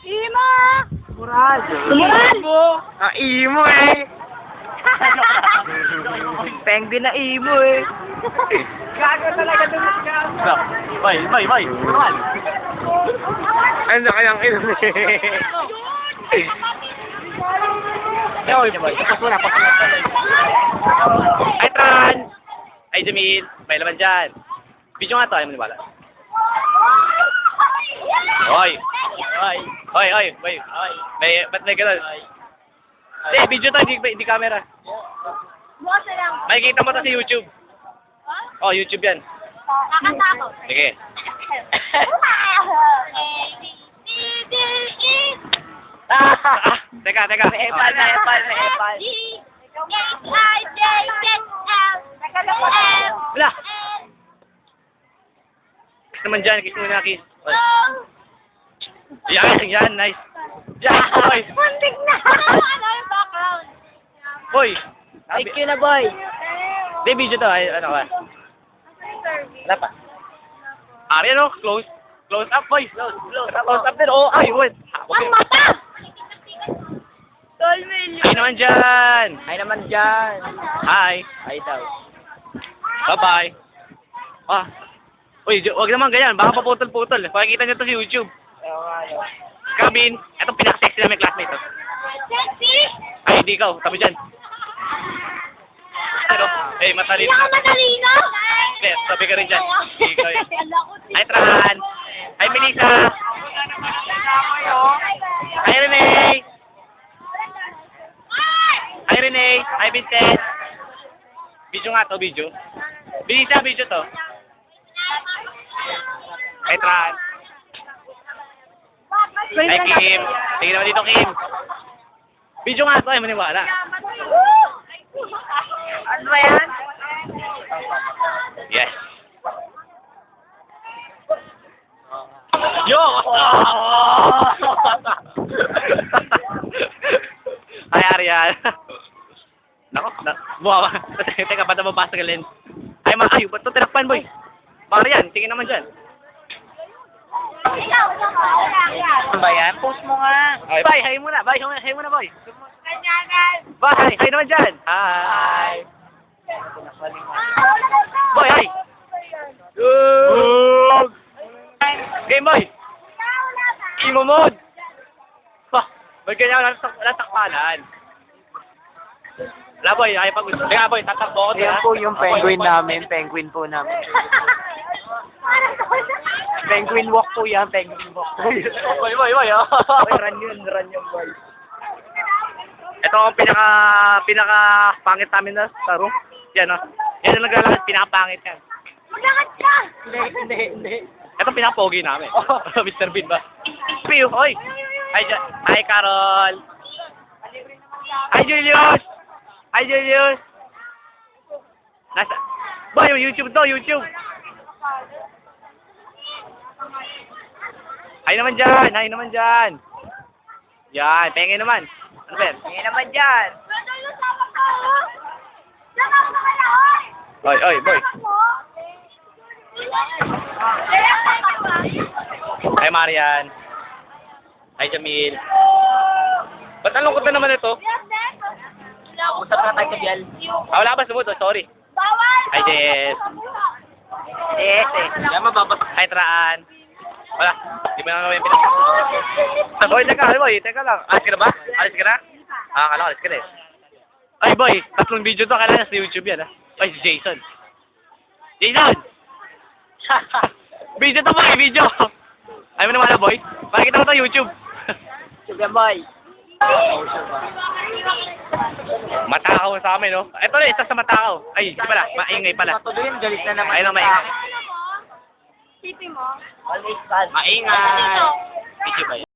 Imo! Mural. Mural! Ah, imo eh. Penguin na imo eh. Gago talaga dumit ka. Bay. Mural. Ano na kayang ino eh. Tapos muna. Ay, Tran! Ay, Jamil. May laman dyan. Video nga to, ayaw mo nibala. Oy! Ba't may gano'n? Hindi, video to, hindi camera. Bosa lang. Makikita mo to sa YouTube. Oh, YouTube yan. Nakatakot. Sige. Teka. Epal. Wala. Kiss naman dyan, kiss muna, kiss. Yan, nice. Yan, boy. Muntik na! Ano yung background? Boy. Thank you na, boy. Hindi, video to. Ay, ano ka? Wala pa. Ari, ano? Close up, boy. Close up din. Oh, ay, wait. Ang mata! Dolmen. Hi naman dyan. Ay naman dyan. Hi. Ay daw. Bye-bye. Ah. Uy, wag naman ganyan. Baka paputol-putol. Pakikita nyo to sa YouTube. Kabin. Itong pinaka-sexy na may classmate. Oh. Sexy! Ay, hindi ikaw. Tabi dyan. Pero, eh, matalino. Hindi ako matalino! Yes, tabi ka rin dyan. Ikaw yun. Hi, Tran. Hi, Melissa. Hi, Renee. Hi, Renee. Hi, Vincent. Video nga to, video. Melissa, video to. Hi, Tran. Hi, Kim. Tingnan naman dito, Kim. Video nga to, ay maniwala. Ano ba yan? Yes. Yo! Ay, Ariel. Nako, buha ba? Teka, ba't mabasa ka, Len? Ay, ba't ito tinakpan, boy? Marian, tingin naman dyan. Ano ba yan? Post mo nga. Ay, bye, hi muna, boy. Kanyanan. Bye, hi naman dyan. Hi. Boy, hi. Good. Game, boy. Imo mode. Bah, ba't ganyan natakpalan? Wala, boy, ay pag gusto. Kaya, boy, tatakbo ko. Ayan po yung penguin namin, penguin po namin. Penguin walk po yan, penguin walk. Boy, oh. Run yun, boy. Ito ang pinaka pangit namin na taro. Yan, oh. Yan ang naglalakad, pinaka-pangit yan. Maglakad ka! Hindi. Ito pinaka-pogi namin. Mr. Bean ba? Piyo, oy! Hi, Carol! Hi, Julius! Nasa... Boy, YouTube to, YouTube! Hi naman dyan! Yan, pengen naman. Ano ba yan? Ayan naman dyan. Oy, boy. Hi, Marian. Hi, Jamil. Ba't ang lungkot na naman ito? Usap na tayo sa Bial. Wala ba sumuto? Sorry. Bawal! Hi, Jess. Yes eh. Yan, mababas. Hi, Traan. Wala. Di ba nga yung Boy, teka lang. Alis ka na ba? Alis ka na? Akala alis ka na eh. Ay, boy. 3 video to. Kailangan sa YouTube yan, ha? Ay, si Jason. Video to, boy. Video. Ay mo naman, boy. Pakikita ko to YouTube. Sige, boy. Matakaw sa amin, no? Ito na, isa sa matakaw. Ay, di pala. Maingay pala. Matuloy yun, galit na naman. Ayun ang maingay. Sipi mo? Always bad. Maingay. Video ba yun?